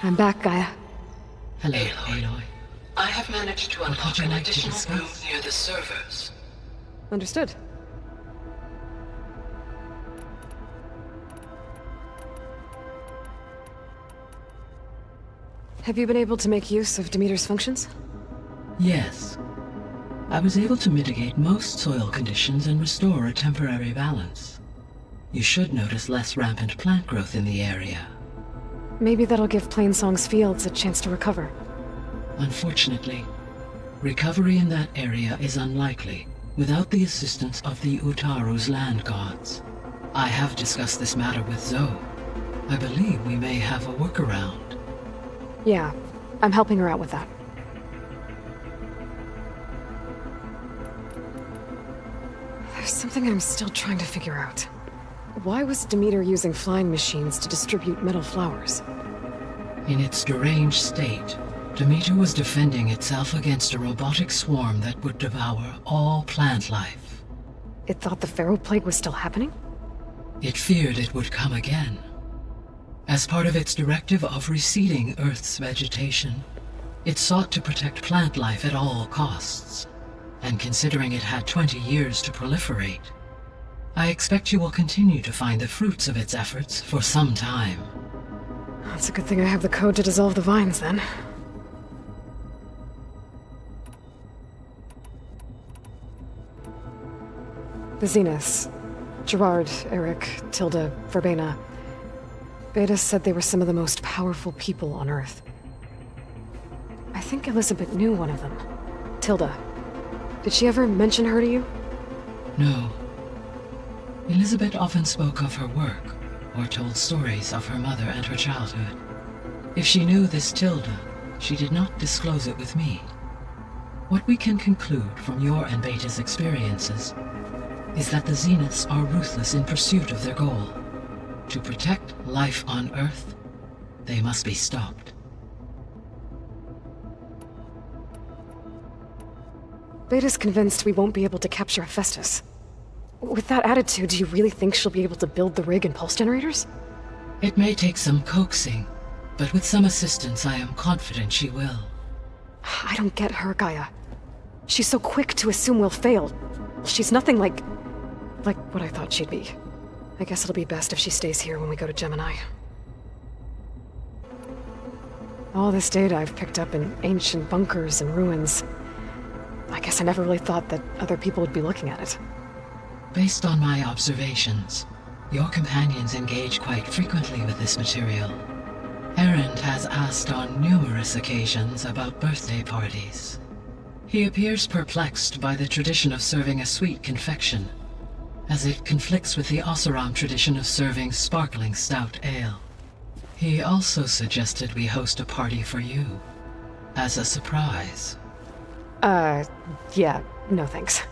I'm back, Gaia. Hello, Aloy. I have managed to unlock an additional room near the servers. Understood. Have you been able to make use of Demeter's functions? Yes. I was able to mitigate most soil conditions and restore a temporary balance. You should notice less rampant plant growth in the area. Maybe that'll give Plainsong's fields a chance to recover. Unfortunately, recovery in that area is unlikely without the assistance of the Utaru's land gods. I have discussed this matter with Zoe. I believe we may have a workaround. Yeah, I'm helping her out with that. There's something I'm still trying to figure out. Why was Demeter using flying machines to distribute metal flowers? In its deranged state, Demeter was defending itself against a robotic swarm that would devour all plant life. It thought the Pharaoh Plague was still happening? It feared it would come again. As part of its directive of reseeding Earth's vegetation, it sought to protect plant life at all costs. And considering it had 20 years to proliferate, I expect you will continue to find the fruits of its efforts for some time. It's a good thing I have the code to dissolve the vines, then. The Zeniths. Gerard, Eric, Tilda, Verbena. Beta said they were some of the most powerful people on Earth. I think Elizabeth knew one of them. Tilda. Did she ever mention her to you? No. Elizabeth often spoke of her work, or told stories of her mother and her childhood. If she knew this Tilda, she did not disclose it with me. What we can conclude from your and Beta's experiences is that the Zeniths are ruthless in pursuit of their goal. To protect life on Earth, they must be stopped. Beta's convinced we won't be able to capture Hephaestus. With that attitude, do you really think she'll be able to build the rig and pulse generators? It may take some coaxing, but with some assistance I am confident she will. I don't get her, Gaia. She's so quick to assume we'll fail. She's nothing like what I thought she'd be. I guess it'll be best if she stays here when we go to Gemini. All this data I've picked up in ancient bunkers and ruins. I guess I never really thought that other people would be looking at it. Based on my observations, your companions engage quite frequently with this material. Erend has asked on numerous occasions about birthday parties. He appears perplexed by the tradition of serving a sweet confection, as it conflicts with the Oseram tradition of serving sparkling stout ale. He also suggested we host a party for you, as a surprise. Yeah, no thanks.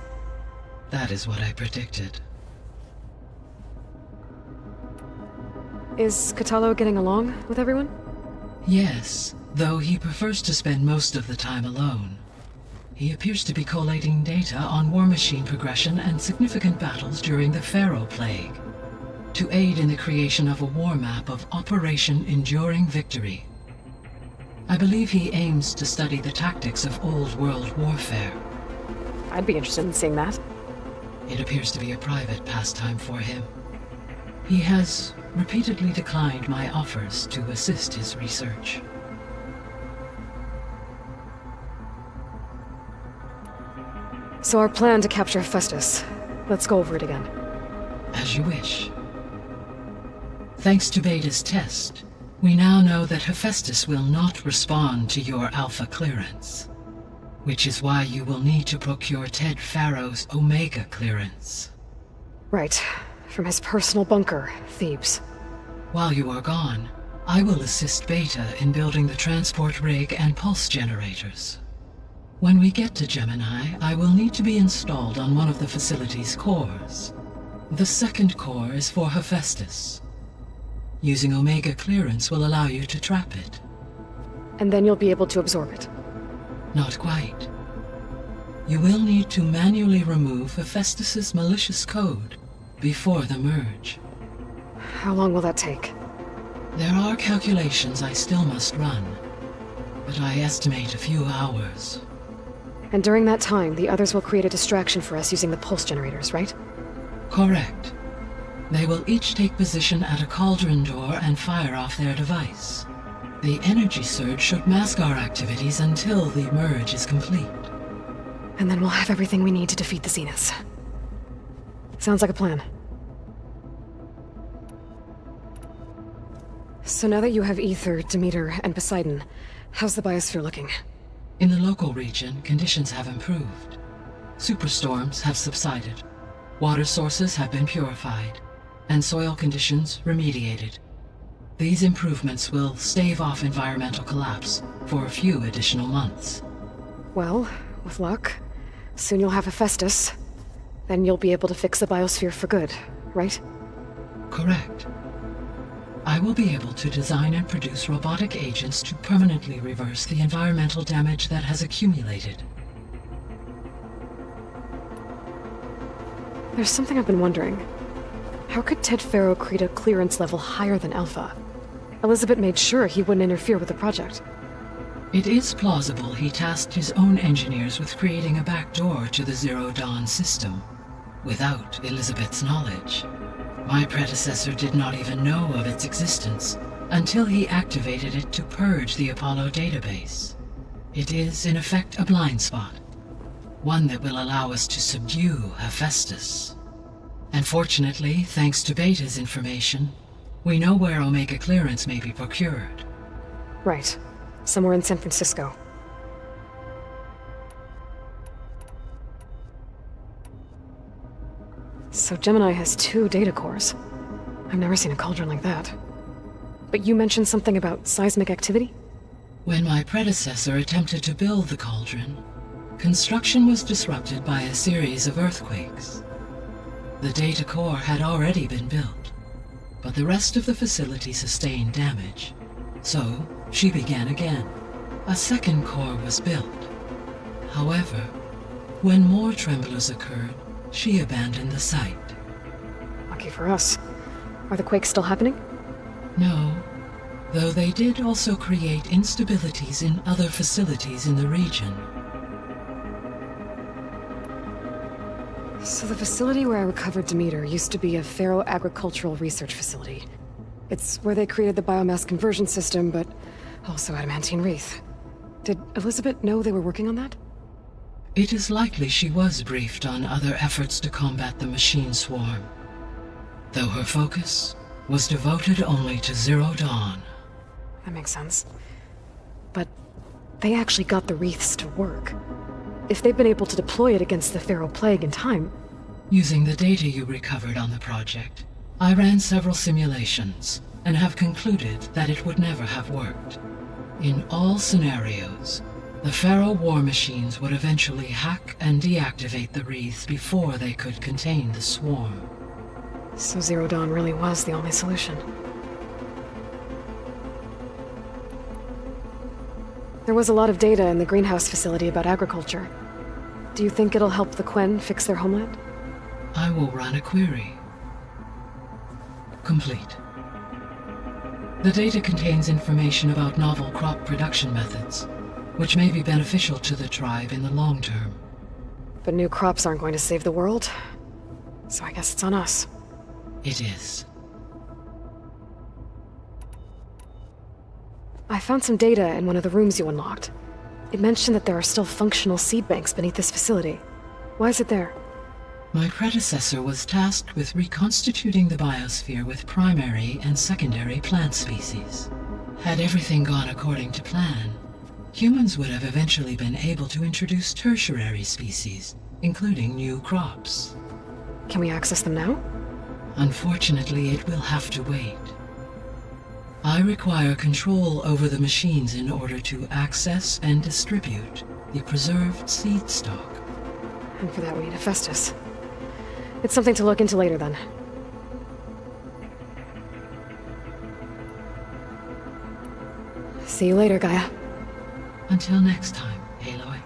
That is what I predicted. Is Catalo getting along with everyone? Yes, though he prefers to spend most of the time alone. He appears to be collating data on war machine progression and significant battles during the Pharaoh Plague, to aid in the creation of a war map of Operation Enduring Victory. I believe he aims to study the tactics of Old World warfare. I'd be interested in seeing that. It appears to be a private pastime for him. He has repeatedly declined my offers to assist his research. So our plan to capture Hephaestus. Let's go over it again. As you wish. Thanks to Beta's test, we now know that Hephaestus will not respond to your Alpha clearance, which is why you will need to procure Ted Pharaoh's Omega clearance. Right. From his personal bunker, Thebes. While you are gone, I will assist Beta in building the transport rig and pulse generators. When we get to Gemini, I will need to be installed on one of the facility's cores. The second core is for Hephaestus. Using Omega clearance will allow you to trap it. And then you'll be able to absorb it. Not quite. You will need to manually remove Hephaestus's malicious code before the merge. How long will that take? There are calculations I still must run, but I estimate a few hours. And during that time, the others will create a distraction for us using the pulse generators, right? Correct. They will each take position at a cauldron door and fire off their device. The energy surge should mask our activities until the merge is complete. And then we'll have everything we need to defeat the Zeniths. Sounds like a plan. So now that you have Ether, Demeter, and Poseidon, how's the biosphere looking? In the local region, conditions have improved. Superstorms have subsided. Water sources have been purified, and soil conditions remediated. These improvements will stave off environmental collapse for a few additional months. Well, with luck, soon you'll have Hephaestus. Then you'll be able to fix the biosphere for good, right? Correct. I will be able to design and produce robotic agents to permanently reverse the environmental damage that has accumulated. There's something I've been wondering. How could Ted Faro create a clearance level higher than Alpha? Elizabeth made sure he wouldn't interfere with the project. It is plausible he tasked his own engineers with creating a backdoor to the Zero Dawn system, without Elizabeth's knowledge. My predecessor did not even know of its existence until he activated it to purge the Apollo database. It is, in effect, a blind spot, one that will allow us to subdue Hephaestus. And fortunately, thanks to Beta's information, we know where Omega clearance may be procured. Right. Somewhere in San Francisco. So Gemini has 2 data cores. I've never seen a cauldron like that. But you mentioned something about seismic activity? When my predecessor attempted to build the cauldron, construction was disrupted by a series of earthquakes. The data core had already been built, but the rest of the facility sustained damage. So, she began again. A second core was built. However, when more tremblers occurred, she abandoned the site. Lucky for us. Are the quakes still happening? No, though they did also create instabilities in other facilities in the region. So the facility where I recovered Demeter used to be a Faro agricultural research facility. It's where they created the biomass conversion system, but also adamantine wreath. Did Elizabeth know they were working on that? It is likely she was briefed on other efforts to combat the machine swarm, though her focus was devoted only to Zero Dawn. That makes sense. But they actually got the wreaths to work. If they've been able to deploy it against the Faro Plague in time... Using the data you recovered on the project, I ran several simulations and have concluded that it would never have worked. In all scenarios, the Faro war machines would eventually hack and deactivate the wreaths before they could contain the swarm. So Zero Dawn really was the only solution. There was a lot of data in the greenhouse facility about agriculture. Do you think it'll help the Quen fix their homeland? I will run a query. Complete. The data contains information about novel crop production methods, which may be beneficial to the tribe in the long term. But new crops aren't going to save the world, so I guess it's on us. It is. I found some data in one of the rooms you unlocked. It mentioned that there are still functional seed banks beneath this facility. Why is it there? My predecessor was tasked with reconstituting the biosphere with primary and secondary plant species. Had everything gone according to plan, humans would have eventually been able to introduce tertiary species, including new crops. Can we access them now? Unfortunately, it will have to wait. I require control over the machines in order to access and distribute the preserved seed stock. And for that we need Hephaestus. It's something to look into later then. See you later, Gaia. Until next time, Aloy.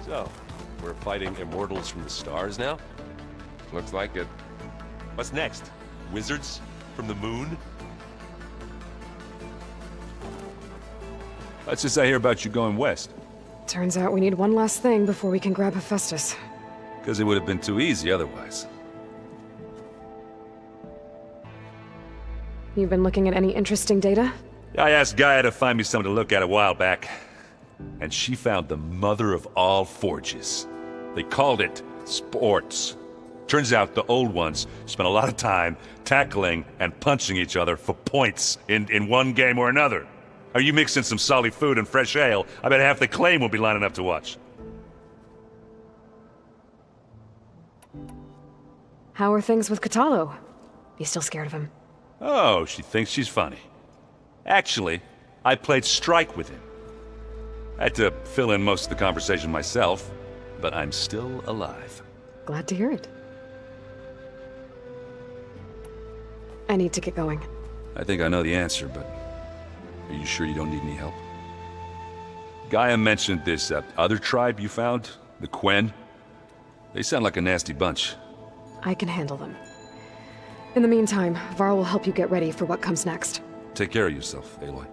So, we're fighting immortals from the stars now? Looks like it. What's next? Wizards from the moon? Let's just I hear about you going west. Turns out we need one last thing before we can grab Hephaestus. Because it would have been too easy otherwise. You've been looking at any interesting data? I asked Gaia to find me something to look at a while back. And she found the mother of all forges. They called it sports. Turns out the old ones spent a lot of time tackling and punching each other for points in one game or another. Are you mixing some solid food and fresh ale? I bet half the claim will be lining up to watch. How are things with Catalo? You still scared of him? Oh, she thinks she's funny. Actually, I played strike with him. I had to fill in most of the conversation myself, but I'm still alive. Glad to hear it. I need to get going. I think I know the answer, but are you sure you don't need any help? Gaia mentioned this other tribe you found, the Quen. They sound like a nasty bunch. I can handle them. In the meantime, Varl will help you get ready for what comes next. Take care of yourself, Aloy.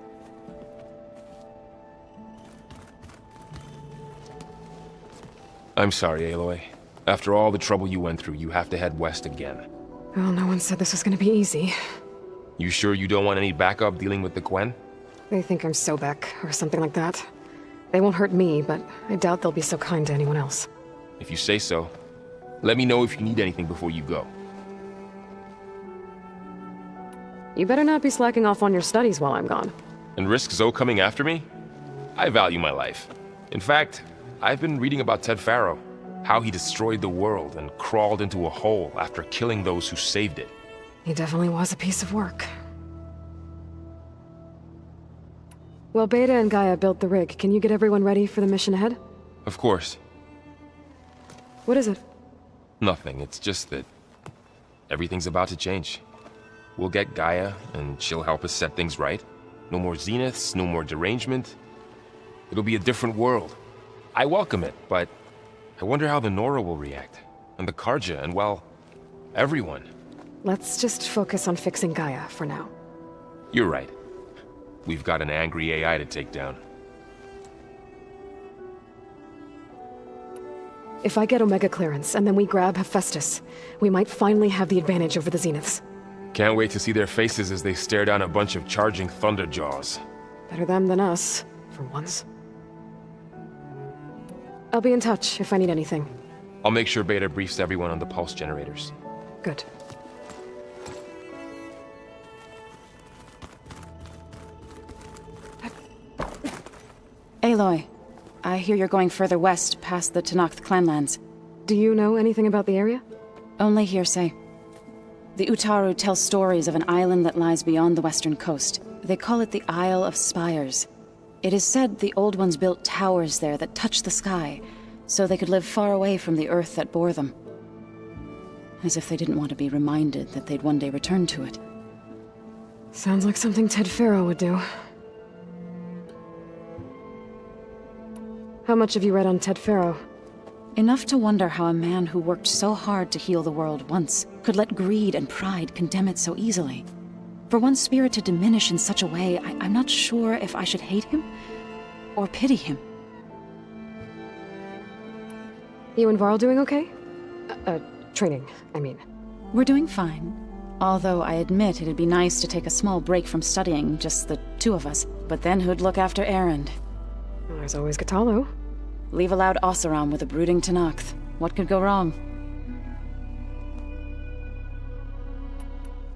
I'm sorry, Aloy. After all the trouble you went through, you have to head west again. Well, no one said this was gonna be easy. You sure you don't want any backup dealing with the Quen? They think I'm Sobek, or something like that. They won't hurt me, but I doubt they'll be so kind to anyone else. If you say so. Let me know if you need anything before you go. You better not be slacking off on your studies while I'm gone. And risk Zoe coming after me? I value my life. In fact, I've been reading about Ted Faro. How he destroyed the world and crawled into a hole after killing those who saved it. He definitely was a piece of work. Well, Beta and Gaia built the rig. Can you get everyone ready for the mission ahead? Of course. What is it? Nothing. It's just that everything's about to change. We'll get Gaia, and she'll help us set things right. No more zeniths, no more derangement. It'll be a different world. I welcome it, but I wonder how the Nora will react. And the Karja, and well, everyone. Let's just focus on fixing Gaia for now. You're right. We've got an angry AI to take down. If I get Omega clearance, and then we grab Hephaestus, we might finally have the advantage over the Zeniths. Can't wait to see their faces as they stare down a bunch of charging Thunderjaws. Better them than us, for once. I'll be in touch if I need anything. I'll make sure Beta briefs everyone on the pulse generators. Good. Aloy, I hear you're going further west, past the Tenakth clanlands. Do you know anything about the area? Only hearsay. The Utaru tell stories of an island that lies beyond the western coast. They call it the Isle of Spires. It is said the Old Ones built towers there that touch the sky, so they could live far away from the earth that bore them. As if they didn't want to be reminded that they'd one day return to it. Sounds like something Ted Faro would do. How much have you read on Ted Faro? Enough to wonder how a man who worked so hard to heal the world once could let greed and pride condemn it so easily. For one's spirit to diminish in such a way, I'm not sure if I should hate him or pity him. You and Varl doing okay? Training, I mean. We're doing fine. Although I admit it'd be nice to take a small break from studying, just the two of us. But then who'd look after Erend? Well, there's always Gatalo. Leave a loud Oseram with a brooding Tenakth. What could go wrong?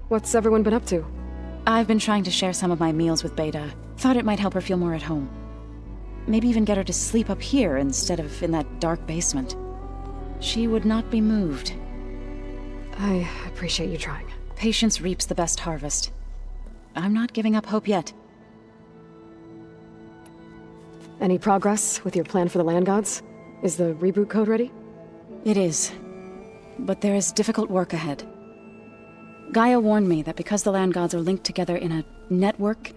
What's everyone been up to? I've been trying to share some of my meals with Beta. Thought it might help her feel more at home. Maybe even get her to sleep up here instead of in that dark basement. She would not be moved. I appreciate you trying. Patience reaps the best harvest. I'm not giving up hope yet. Any progress with your plan for the land gods? Is the reboot code ready? It is. But there is difficult work ahead. Gaia warned me that because the land gods are linked together in a network,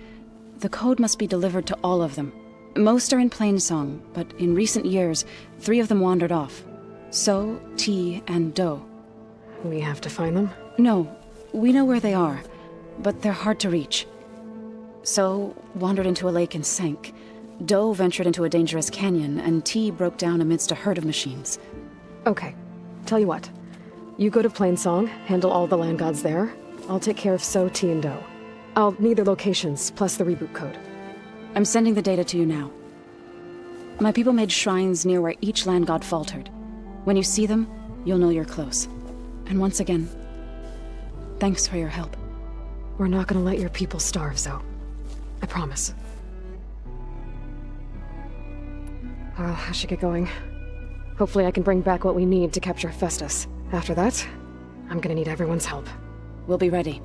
The code must be delivered to all of them. Most are in Plainsong, but in recent years, 3 of them wandered off. So, T, and Do. We have to find them? No, we know where they are, but they're hard to reach. So, wandered into a lake and sank. Do ventured into a dangerous canyon, and T broke down amidst a herd of machines. Okay. Tell you what. You go to Plainsong, handle all the land gods there. I'll take care of So, T, and Do. I'll need their locations, plus the reboot code. I'm sending the data to you now. My people made shrines near where each land god faltered. When you see them, you'll know you're close. And once again, thanks for your help. We're not gonna let your people starve, Zoe. I promise. Well, I should get going. Hopefully I can bring back what we need to capture Festus. After that, I'm gonna need everyone's help. We'll be ready.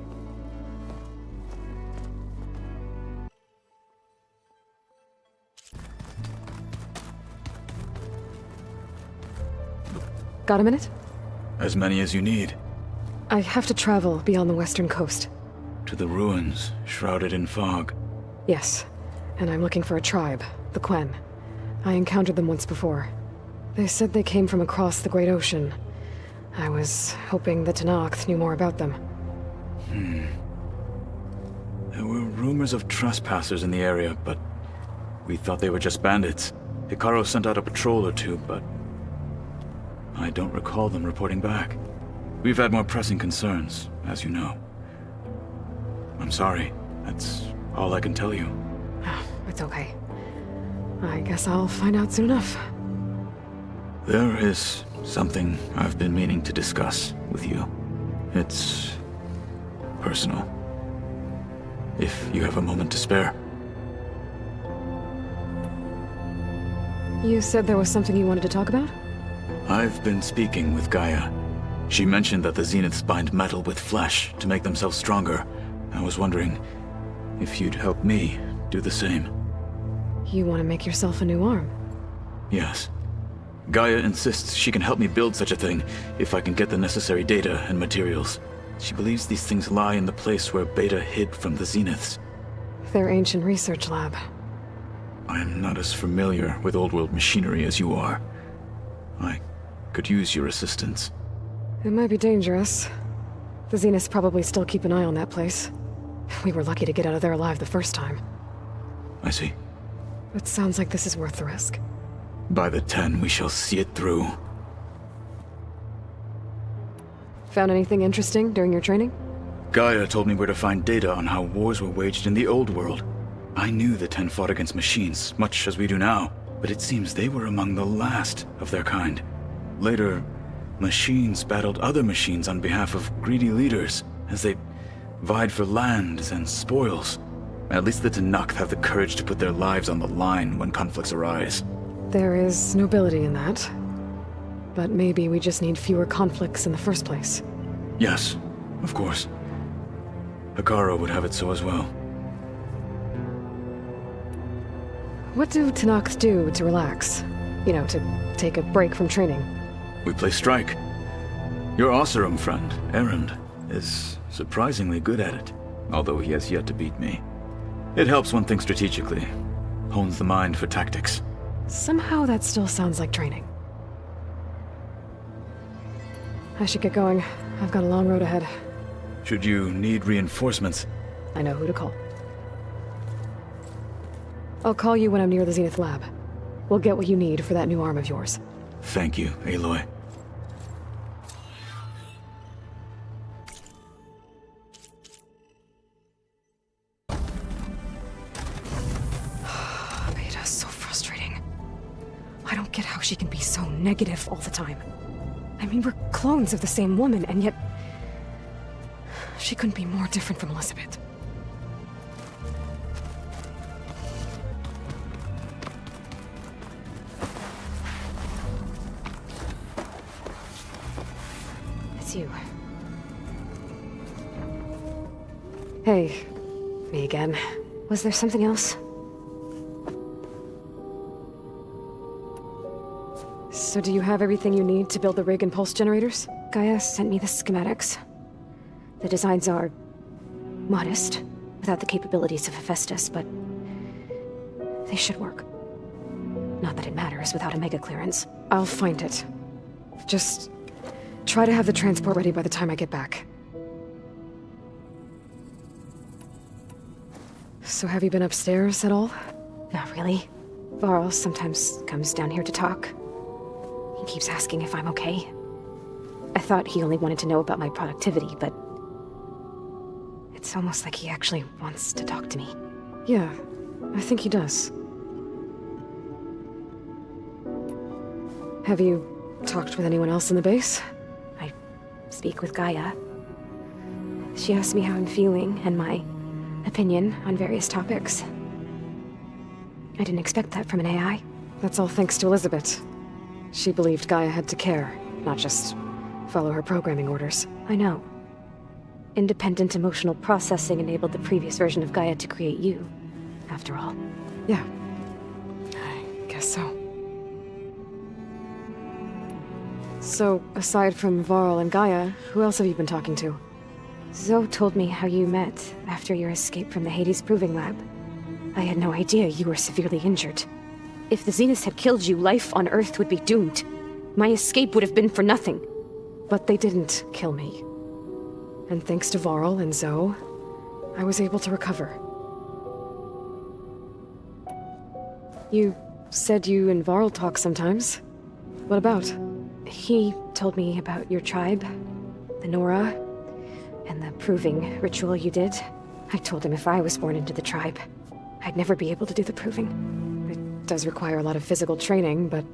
Got a minute? As many as you need. I have to travel beyond the western coast. To the ruins, shrouded in fog. Yes, and I'm looking for a tribe, the Quen. I encountered them once before. They said they came from across the Great Ocean. I was hoping the Tenakth knew more about them. There were rumors of trespassers in the area, but we thought they were just bandits. Hikaru sent out a patrol or two, but I don't recall them reporting back. We've had more pressing concerns, as you know. I'm sorry. That's all I can tell you. It's okay. I guess I'll find out soon enough. There is something I've been meaning to discuss with you. It's personal. If you have a moment to spare. You said there was something you wanted to talk about? I've been speaking with Gaia. She mentioned that the Zeniths bind metal with flesh to make themselves stronger. I was wondering if you'd help me do the same. You want to make yourself a new arm? Yes. Gaia insists she can help me build such a thing if I can get the necessary data and materials. She believes these things lie in the place where Beta hid from the Zeniths. Their ancient research lab. I'm not as familiar with old-world machinery as you are. I could use your assistance. It might be dangerous. The Zeniths probably still keep an eye on that place. We were lucky to get out of there alive the first time. I see. It sounds like this is worth the risk. By the 10, we shall see it through. Found anything interesting during your training? Gaia told me where to find data on how wars were waged in the old world. I knew the 10 fought against machines, much as we do now, but it seems they were among the last of their kind. Later, machines battled other machines on behalf of greedy leaders, as they vied for lands and spoils. At least the Tenakth have the courage to put their lives on the line when conflicts arise. There is nobility in that. But maybe we just need fewer conflicts in the first place. Yes, of course. Hikaru would have it so as well. What do Tenakth do to relax? You know, to take a break from training? We play Strike. Your Oseram friend, Erend, is surprisingly good at it, although he has yet to beat me. It helps one think strategically, hones the mind for tactics. Somehow that still sounds like training. I should get going. I've got a long road ahead. Should you need reinforcements, I know who to call. I'll call you when I'm near the Zenith lab. We'll get what you need for that new arm of yours. thank you, Aloy. Beta's so frustrating. I don't get how she can be so negative all the time. I mean, we're clones of the same woman, and yet she couldn't be more different from Elizabeth. It's you. Hey, me again. Was there something else? So do you have everything you need to build the rig and pulse generators? Gaia sent me the schematics. The designs are modest, without the capabilities of Hephaestus, but They should work. Not that it matters without a mega clearance. I'll find it. Just try to have the transport ready by the time I get back. So have you been upstairs at all? Not really. Varl sometimes comes down here to talk. He keeps asking if I'm okay. I thought he only wanted to know about my productivity, but it's almost like he actually wants to talk to me. Yeah, I think he does. Have you talked with anyone else in the base? I speak with Gaia. She asked me how I'm feeling and my opinion on various topics. I didn't expect that from an AI. That's all thanks to Elizabeth. She believed Gaia had to care, not just follow her programming orders. I know. Independent emotional processing enabled the previous version of Gaia to create you, after all. Yeah. I guess so. So, aside from Varl and Gaia, who else have you been talking to? Zoe told me how you met after your escape from the Hades Proving Lab. I had no idea you were severely injured. If the Zeniths had killed you, life on Earth would be doomed. My escape would have been for nothing. But they didn't kill me. And thanks to Varl and Zoe, I was able to recover. You said you and Varl talk sometimes. What about? He told me about your tribe, the Nora, and the proving ritual you did. I told him if I was born into the tribe, I'd never be able to do the proving. It does require a lot of physical training, but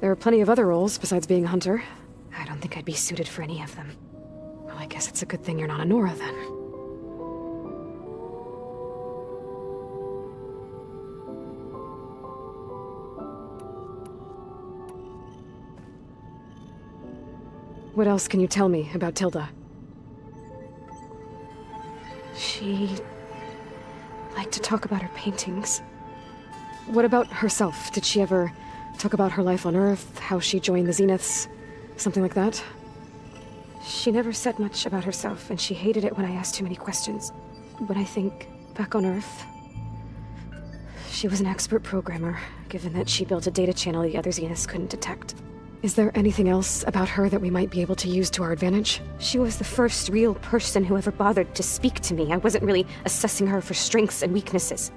there are plenty of other roles besides being a hunter. I don't think I'd be suited for any of them. Well, I guess it's a good thing you're not a Nora, then. What else can you tell me about Tilda? She liked to talk about her paintings. What about herself? Did she ever talk about her life on Earth, how she joined the Zeniths, something like that? She never said much about herself, and she hated it when I asked too many questions. When I think back on Earth, she was an expert programmer, given that she built a data channel the other Zeniths couldn't detect. Is there anything else about her that we might be able to use to our advantage? She was the first real person who ever bothered to speak to me. I wasn't really assessing her for strengths and weaknesses.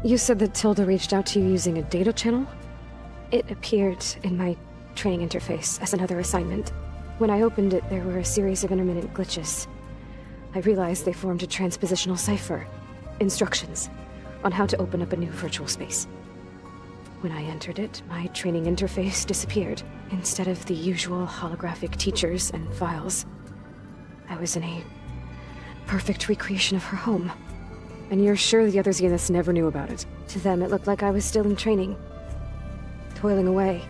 You said that Tilda reached out to you using a data channel? It appeared in my training interface as another assignment. When I opened it, there were a series of intermittent glitches. I realized they formed a transpositional cipher. Instructions on how to open up a new virtual space. When I entered it, my training interface disappeared. Instead of the usual holographic teachers and files, I was in a perfect recreation of her home. And you're sure the other Zeniths never knew about it? To them, it looked like I was still in training, toiling away,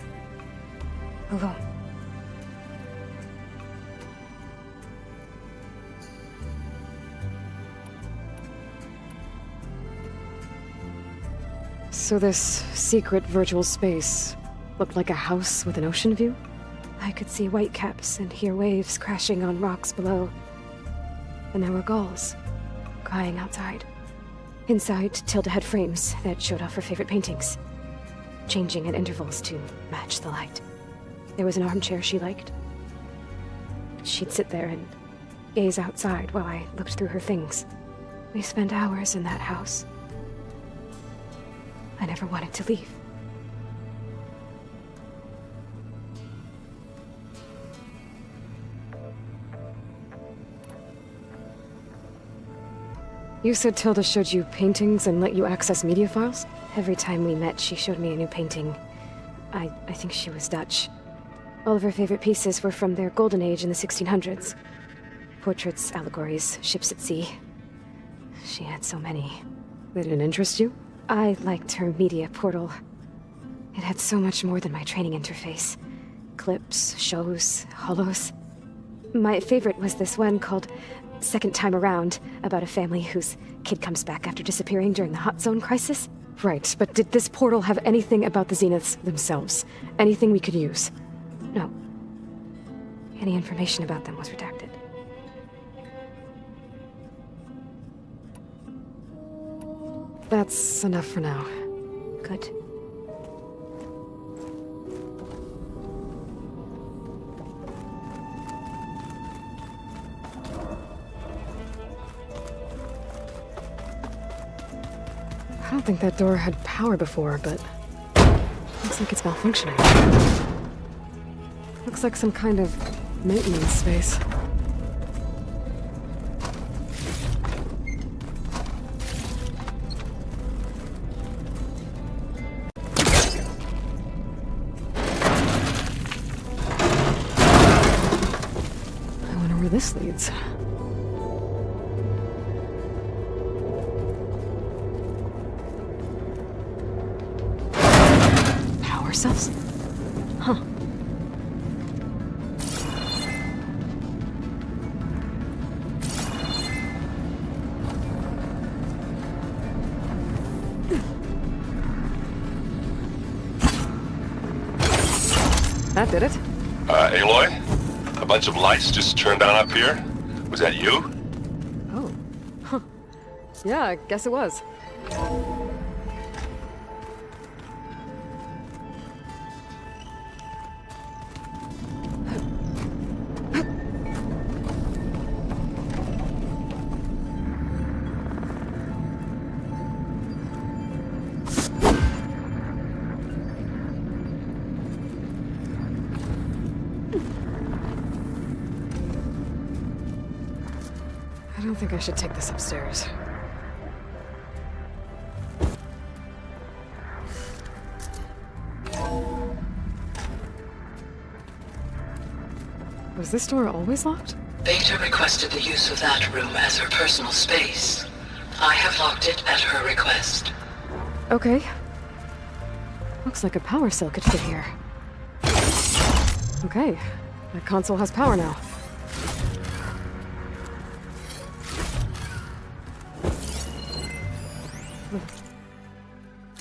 alone. So this secret virtual space looked like a house with an ocean view? I could see whitecaps and hear waves crashing on rocks below. And there were gulls crying outside. Inside, Tilda had frames that showed off her favorite paintings, changing at intervals to match the light. There was an armchair she liked. She'd sit there and gaze outside while I looked through her things. We spent hours in that house. I never wanted to leave. You said Tilda showed you paintings and let you access media files? Every time we met, she showed me a new painting. I think she was Dutch. All of her favorite pieces were from their golden age in the 1600s. Portraits, allegories, ships at sea. She had so many. They didn't interest you? I liked her media portal. It had so much more than my training interface. Clips, shows, holos. My favorite was this one called Second Time Around, about a family whose kid comes back after disappearing during the Hot Zone crisis. Right, but did this portal have anything about the Zeniths themselves? Anything we could use? No. Any information about them was redacted. That's enough for now. Good. I don't think that door had power before, but looks like it's malfunctioning. Looks like some kind of maintenance space. I wonder where this leads. Power cells? Huh. That did it. Aloy? A bunch of lights just turned on up here? Was that you? Oh. Huh. Yeah, I guess it was. I don't think I should take this upstairs. Was this door always locked? Beta requested the use of that room as her personal space. I have locked it at her request. Okay. Looks like a power cell could fit here. Okay, that console has power now.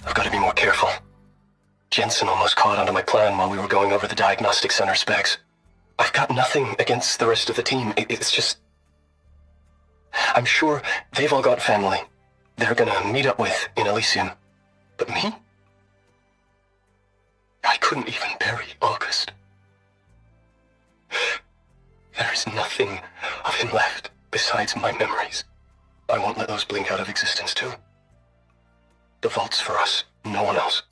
I've got to be more careful. Jensen almost caught onto my plan while we were going over the diagnostic center specs. I've got nothing against the rest of the team. It's just... I'm sure they've all got family they're gonna meet up with in Elysium. But me? I couldn't even bury August. There is nothing of him left besides my memories. I won't let those blink out of existence too. The vault's for us, no one else.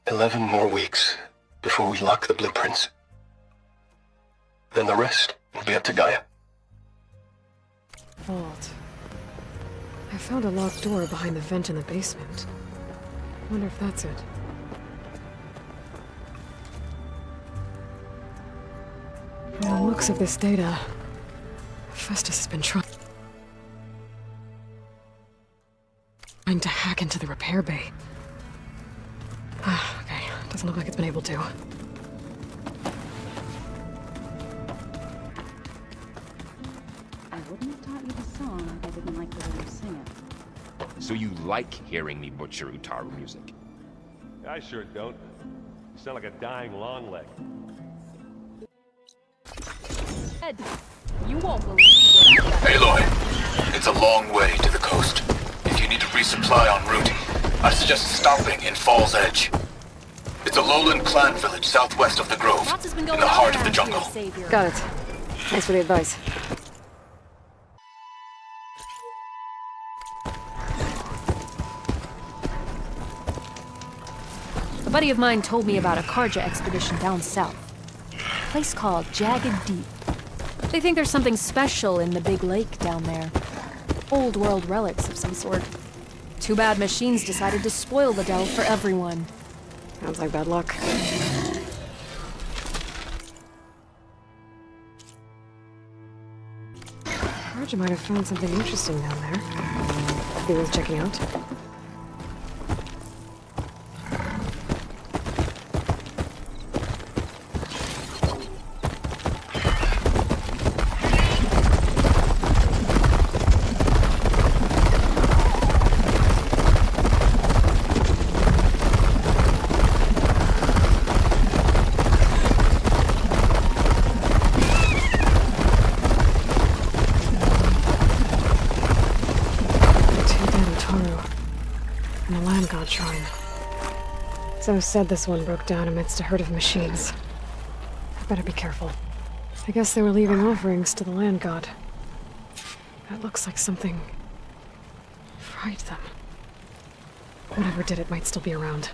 11 more weeks before we lock the blueprints. Then the rest will be up to Gaia. Vault. I found a locked door behind the vent in the basement. I wonder if that's it. From the looks of this data, Festus has been trying to hack into the repair bay. Okay, doesn't look like it's been able to. I wouldn't have taught you the song if I didn't like the way you sing it. So you like hearing me butcher Utaru music? I sure don't. You sound like a dying long leg. Ed, you won't believe what I got. Aloy, it's a long way to the coast. If you need to resupply en route, I suggest stopping in Fall's Edge. It's a lowland clan village southwest of the Grove, Lots has been in going the on heart of the around jungle. here, Savior. Got it. Thanks for the advice. A buddy of mine told me about a Karja expedition down south. A place called Jagged Deep. They think there's something special in the big lake down there. Old world relics of some sort. Too bad machines decided to spoil the delve for everyone. Sounds like bad luck. Karja might have found something interesting down there. Be worth checking out. So said this one broke down amidst a herd of machines. I better be careful. I guess they were leaving offerings to the land god. That looks like something fried them. Whatever did it might still be around.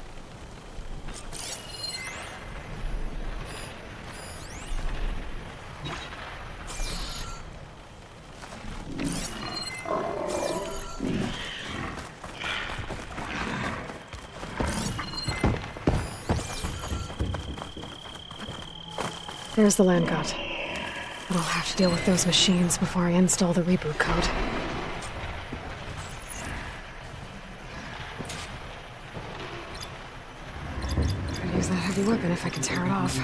There's the land god. But I'll have to deal with those machines before I install the reboot code. Could use that heavy weapon if I can tear it off.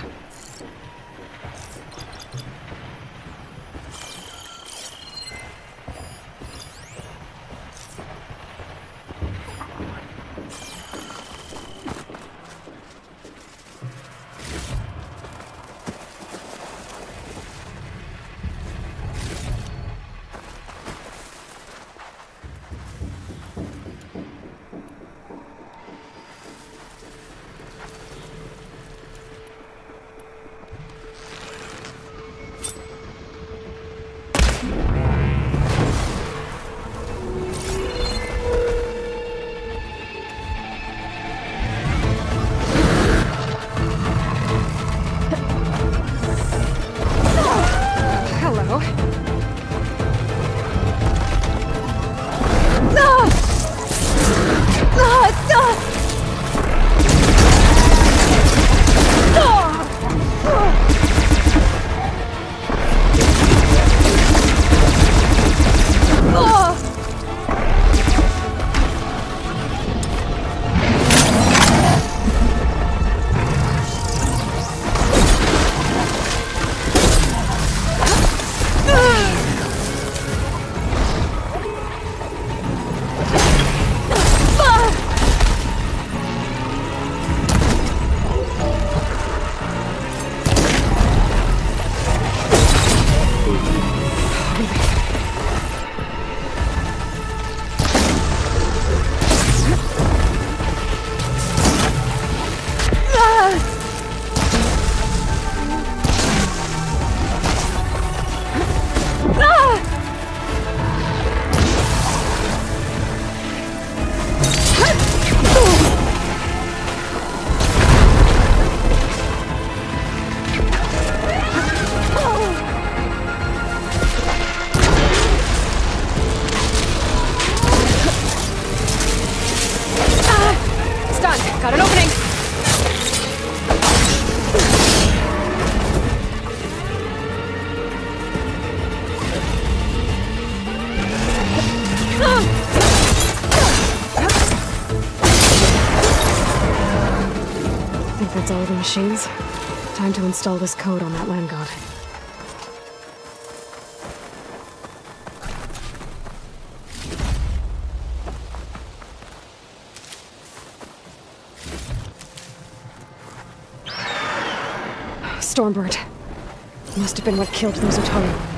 That's all the machines. Time to install this code on that land god. Stormbird. Must have been what killed those Utaru.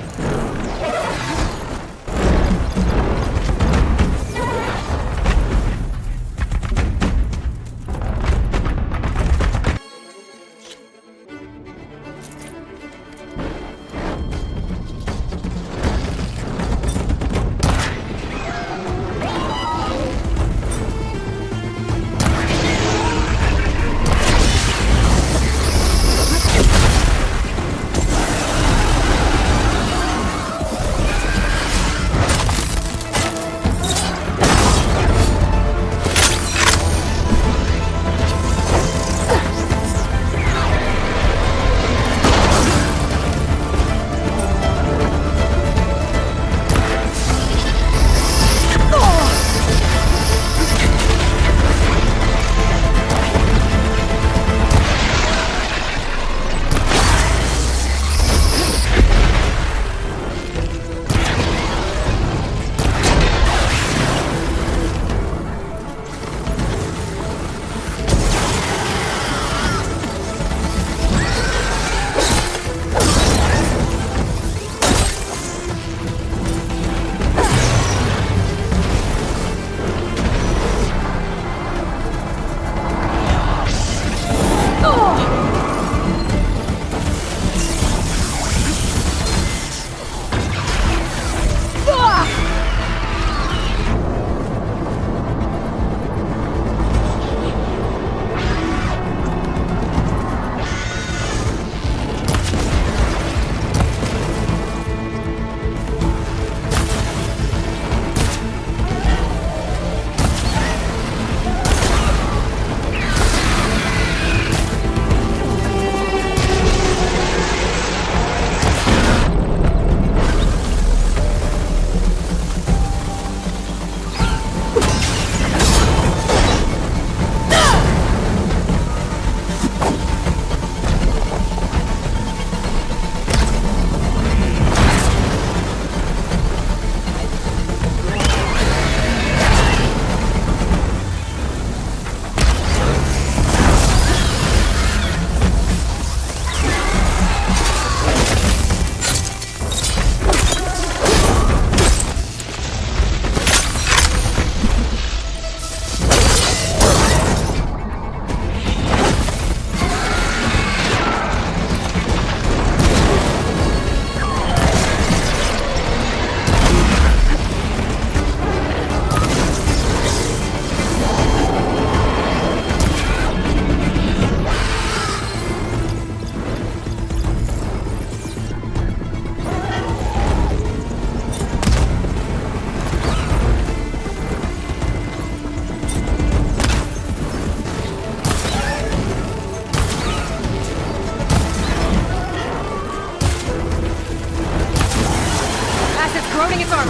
Okay,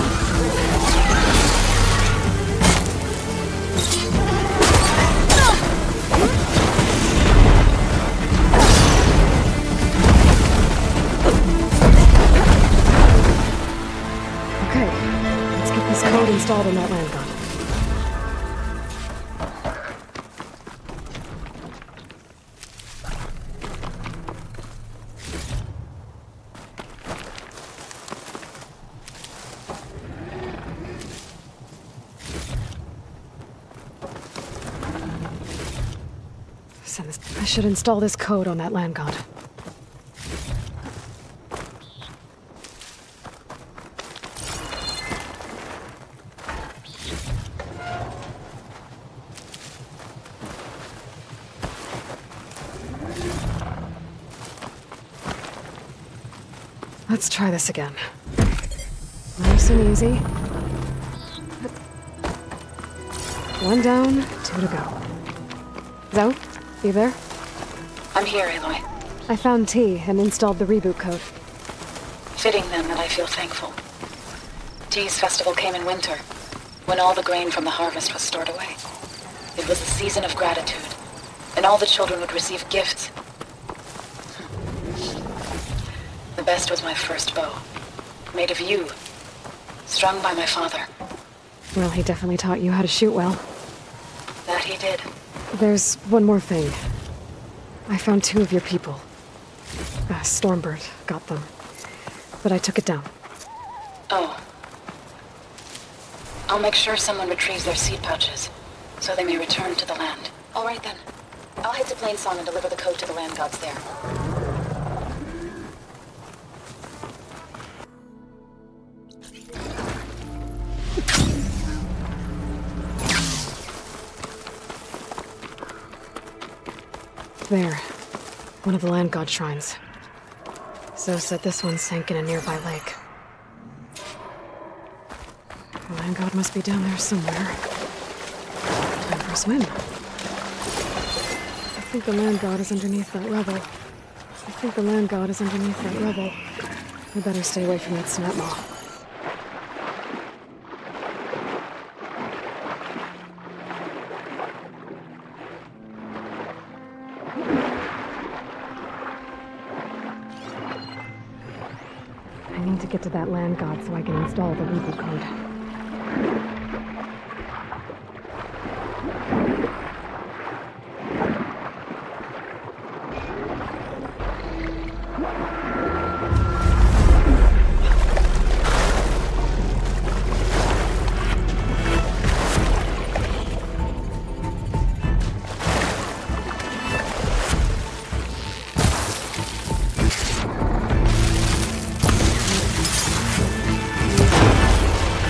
let's get this code installed on that land god. I should install this code on that land god. Let's try this again. Nice and easy. One down, two to go. Zoe, you there? I'm here, Aloy. I found T and installed the reboot code. Fitting then that I feel thankful. T's festival came in winter, when all the grain from the harvest was stored away. It was a season of gratitude, and all the children would receive gifts. The best was my first bow, made of yew, strung by my father. Well, he definitely taught you how to shoot well. That he did. There's one more thing. I found 2 of your people. Stormbird got them, but I took it down. Oh. I'll make sure someone retrieves their seed pouches, so they may return to the land. All right then. I'll head to Plainsong and deliver the code to the land gods there. There. One of the land god shrines. Zoe said this one sank in a nearby lake. The land god must be down there somewhere. Time for a swim. I think the land god is underneath that rubble. I better stay away from that snap maw. I need to get to that land god so I can install the reboot code.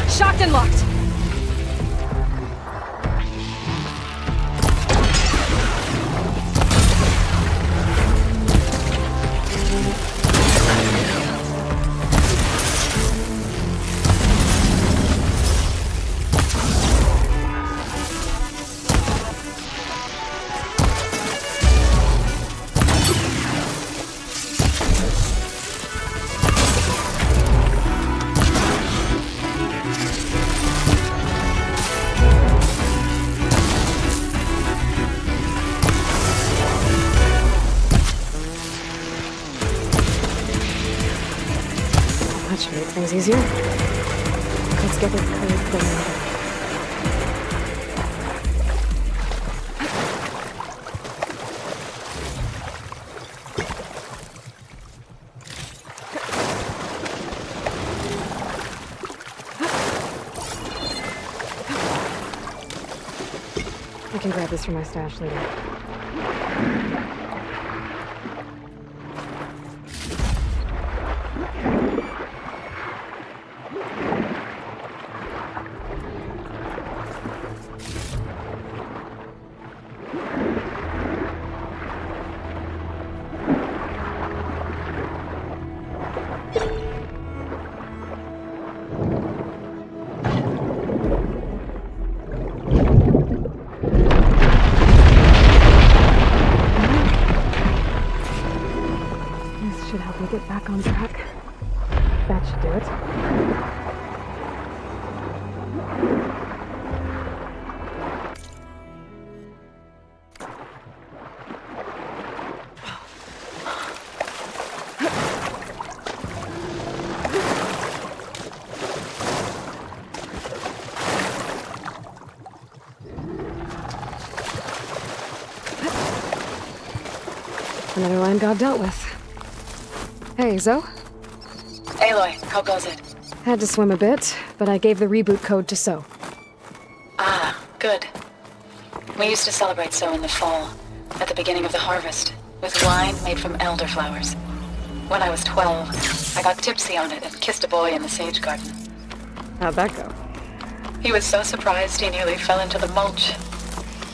Shocked and locked. That should make things easier. Let's get this code going. I can grab this from my stash later. Should help me get back on track. That should do it. Another land god dealt with. Hey, Zoe? Aloy, how goes it? Had to swim a bit, but I gave the reboot code to So. Ah, good. We used to celebrate So in the fall, at the beginning of the harvest, with wine made from elderflowers. When I was 12, I got tipsy on it and kissed a boy in the sage garden. How'd that go? He was so surprised he nearly fell into the mulch.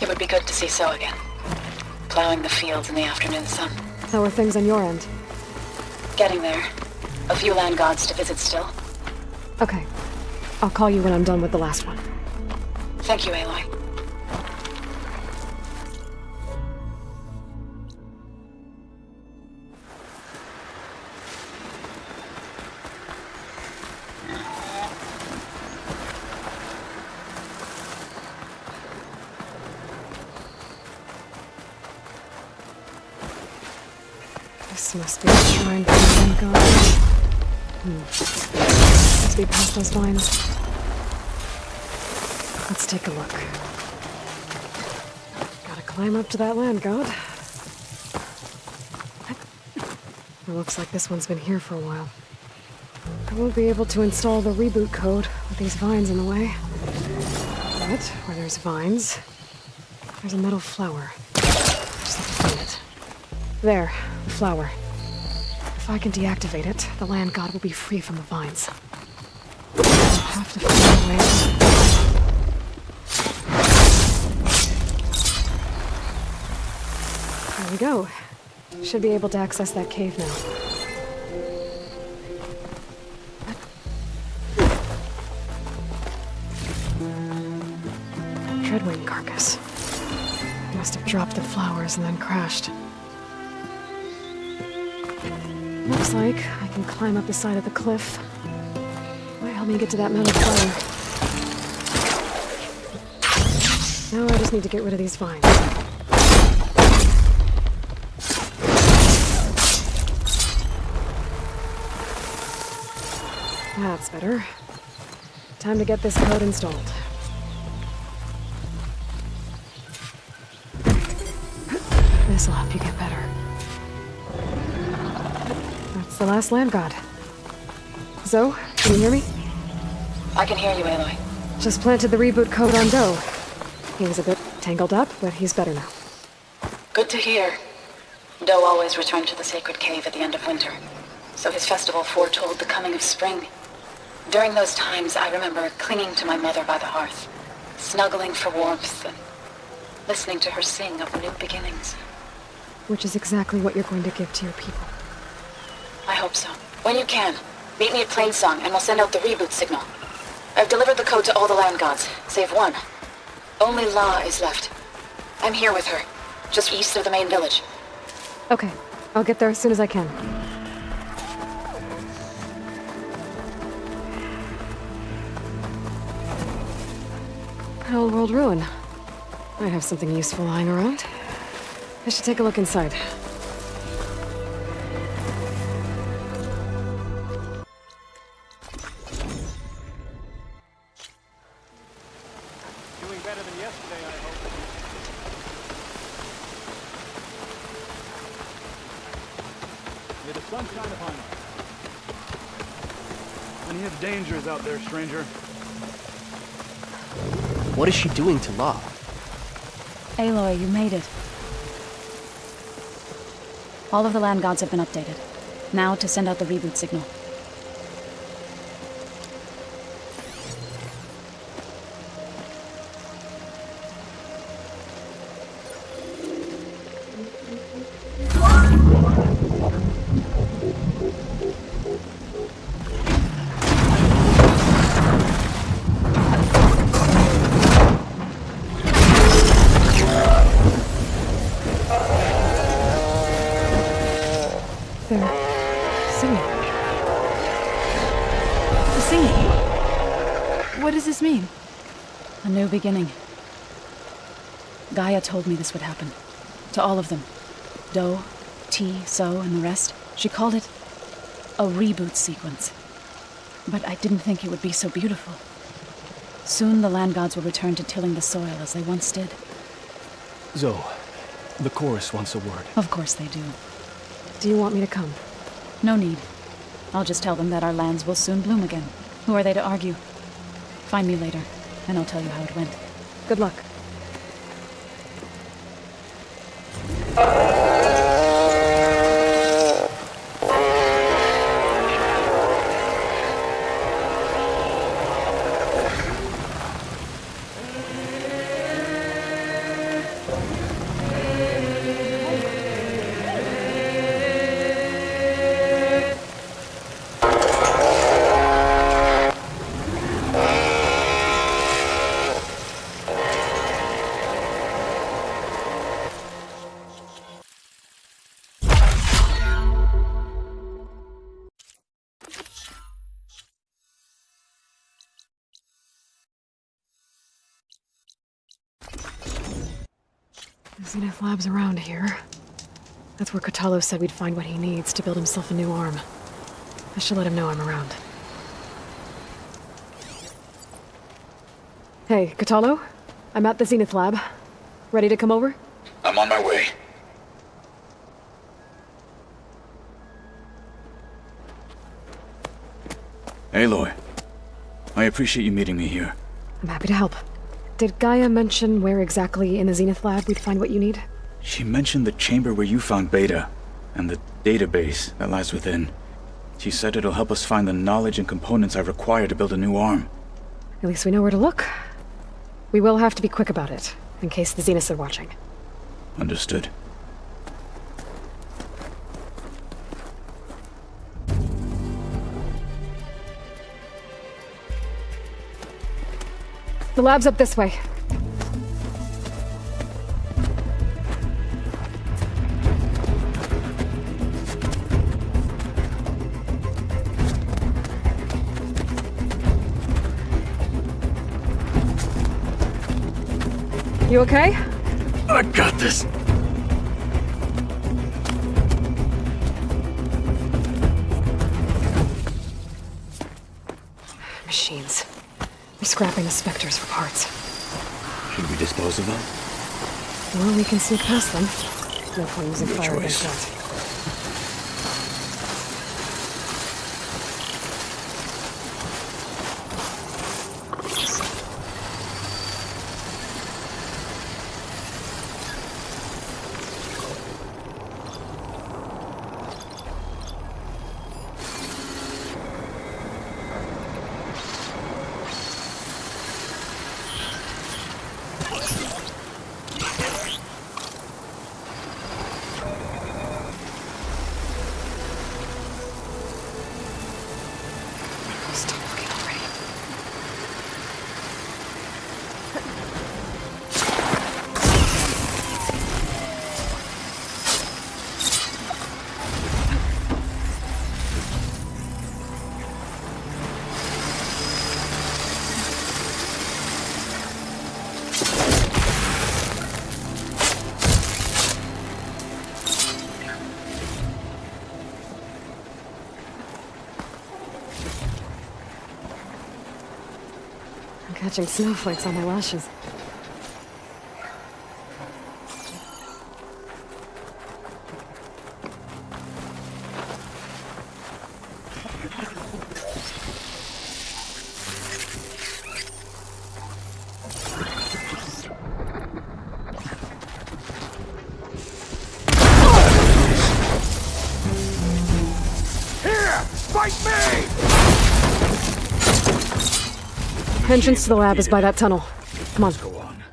It would be good to see So again, plowing the fields in the afternoon sun. How are things on your end? Getting there. A few land gods to visit still. Okay. I'll call you when I'm done with the last one. Thank you, Aloy. This must be a shrine for the land god. Must be past those vines. Let's take a look. Gotta climb up to that land god. It looks like this one's been here for a while. I won't be able to install the reboot code with these vines in the way. But where there's vines, there's a metal flower. Just have to find it. There, the flower. If I can deactivate it, the land god will be free from the vines. I'll have to find a way. There we go. Should be able to access that cave now. Treadwing carcass. Must have dropped the flowers and then crashed. Looks like I can climb up the side of the cliff. Might help me get to that metal flower. Now I just need to get rid of these vines. That's better. Time to get this code installed. This'll help you get better. That's the last land god. Zoe, can you hear me? I can hear you, Aloy. Just planted the reboot code on Doe. He was a bit tangled up, but he's better now. Good to hear. Doe always returned to the sacred cave at the end of winter, so his festival foretold the coming of spring. During those times, I remember clinging to my mother by the hearth, snuggling for warmth, and listening to her sing of new beginnings. Which is exactly what you're going to give to your people. I hope so. When you can, meet me at Plainsong and we'll send out the reboot signal. I've delivered the code to all the land gods, save one. Only La is left. I'm here with her, just east of the main village. Okay, I'll get there as soon as I can. An old world ruin. Might have something useful lying around. I should take a look inside. Doing better than yesterday, I hope. May the sun shine upon you. Plenty of dangers out there, stranger. What is she doing to La? Aloy, you made it. All of the land gods have been updated. Now to send out the reboot signal. What does this mean? A new beginning. Gaia told me this would happen. To all of them. Do, T, So, and the rest. She called it a reboot sequence. But I didn't think it would be so beautiful. Soon the land gods will return to tilling the soil as they once did. Zoe, the chorus wants a word. Of course they do. Do you want me to come? No need. I'll just tell them that our lands will soon bloom again. Who are they to argue? Find me later, and I'll tell you how it went. Good luck. Zenith Lab's around here. That's where Katalo said we'd find what he needs to build himself a new arm. I should let him know I'm around. Hey, Katalo? I'm at the Zenith Lab. Ready to come over? I'm on my way. Aloy, I appreciate you meeting me here. I'm happy to help. Did Gaia mention where exactly in the Zenith Lab we'd find what you need? She mentioned the chamber where you found Beta, and the database that lies within. She said it'll help us find the knowledge and components I require to build a new arm. At least we know where to look. We will have to be quick about it, in case the Zeniths are watching. Understood. The lab's up this way. You okay? I got this. Machines. We're scrapping the specters for parts. Should we dispose of them? Well, we can sneak past them. No point using Good fire choice. against that. Stop looking already. I'm catching snowflakes on my lashes. Entrance to the lab is by that tunnel. Come on. Go on.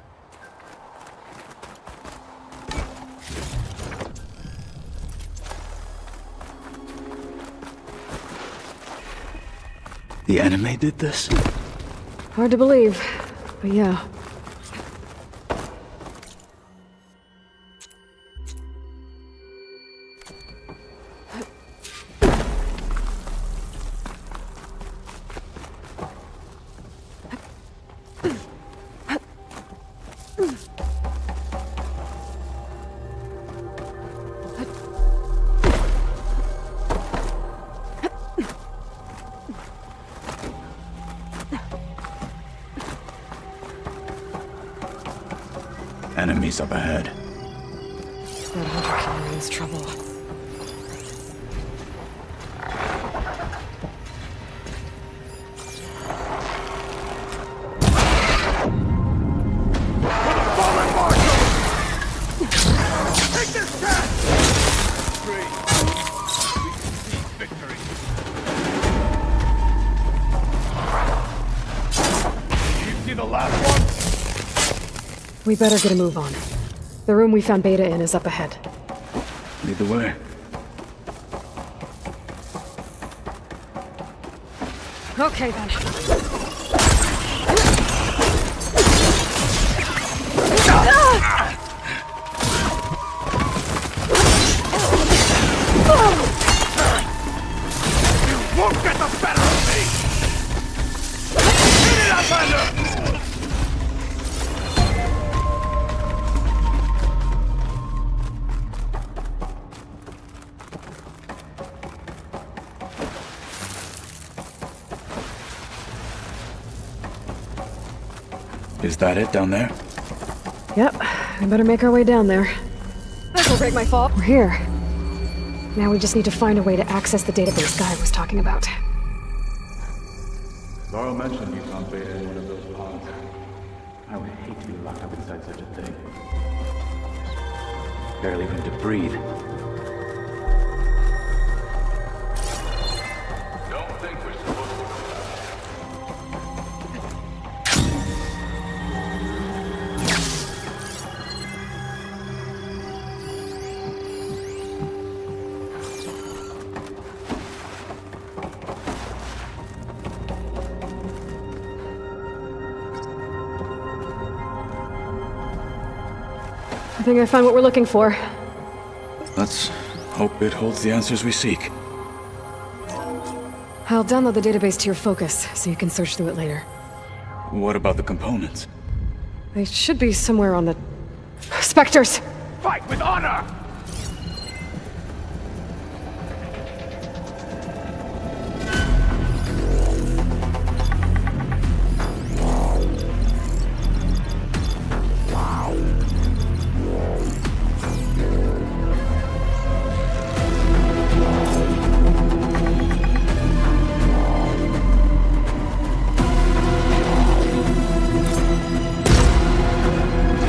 The anime did this? Hard to believe, but yeah. Enemies up ahead. That hunter killer means trouble. We better get a move on. The room we found Beta in is up ahead. Lead the way. Okay then. You won't get the better of me! Hit it up under! Is that it down there? Yep, we better make our way down there. This'll break my fall. We're here. Now we just need to find a way to access the database Guy was talking about. Laurel mentioned you found Beta in one of those pods. I would hate to be locked up inside such a thing. Barely even to breathe. Don't think we're supposed to. I think I found what we're looking for. Let's hope it holds the answers we seek. I'll download the database to your Focus, so you can search through it later. What about the components? They should be somewhere on the... Spectres! Fight with honor!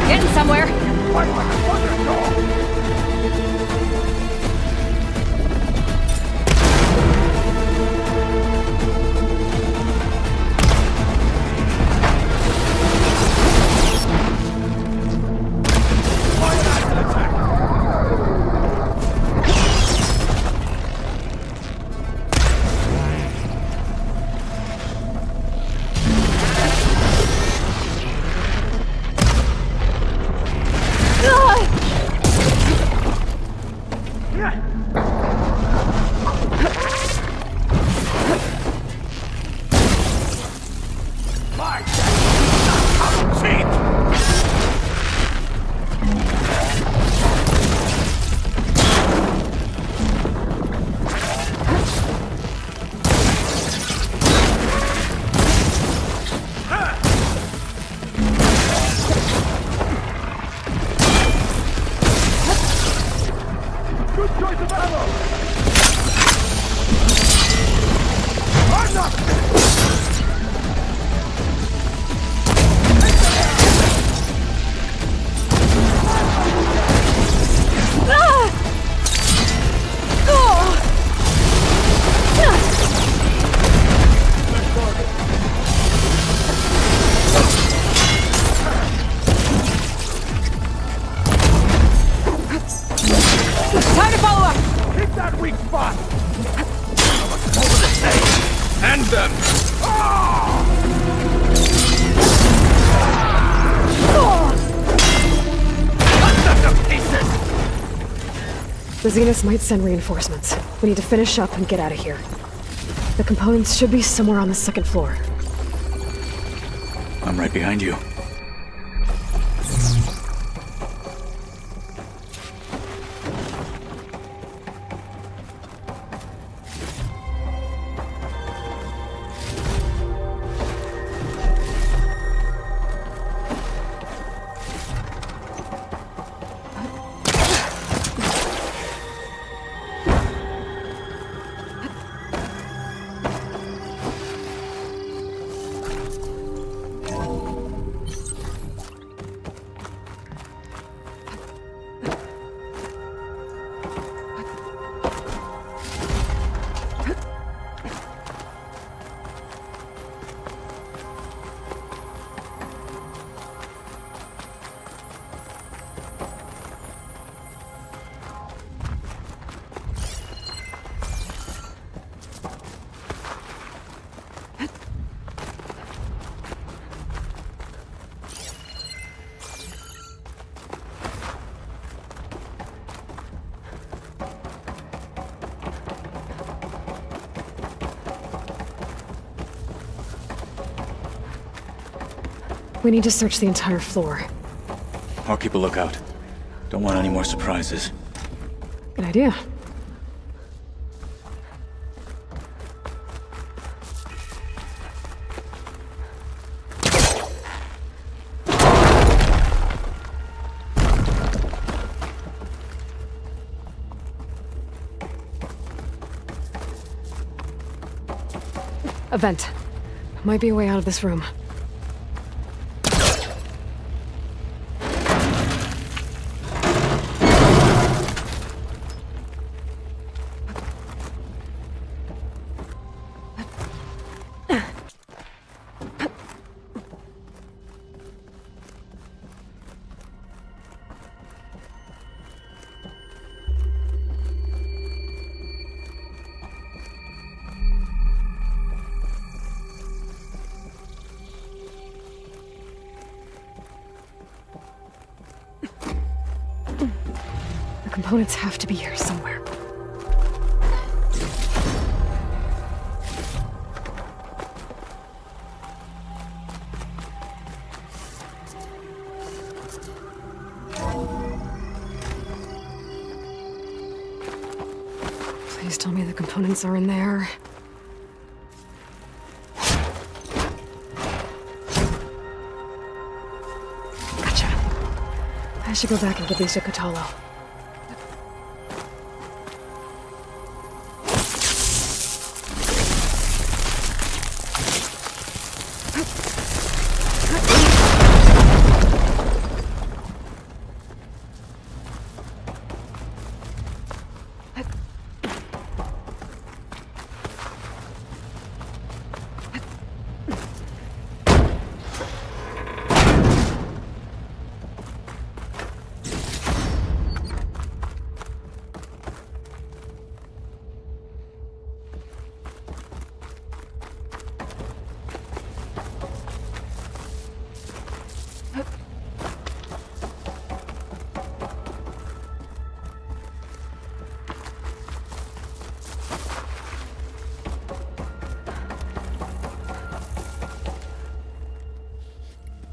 Getting somewhere. Fight like a thunderstorm! Time to follow up! Hit that weak spot! Over the stage! End them! Cut them to pieces! The Zeniths might send reinforcements. We need to finish up and get out of here. The components should be somewhere on the second floor. I'm right behind you. We need to search the entire floor. I'll keep a lookout. Don't want any more surprises. Good idea. A vent. Might be a way out of this room. Components have to be here somewhere. Please tell me the components are in there. Gotcha. I should go back and give these to Kotalo.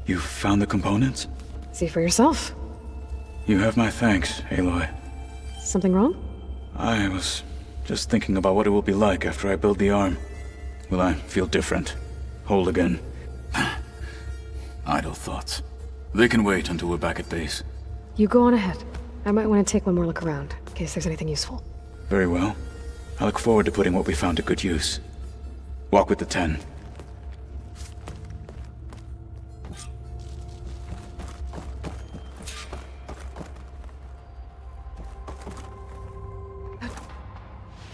You found the components? See for yourself. You have my thanks, Aloy. Something wrong? I was just thinking about what it will be like after I build the arm. Will I feel different? Whole again? Idle thoughts. They can wait until we're back at base. You go on ahead. I might want to take one more look around, in case there's anything useful. Very well. I look forward to putting what we found to good use. Walk with the 10.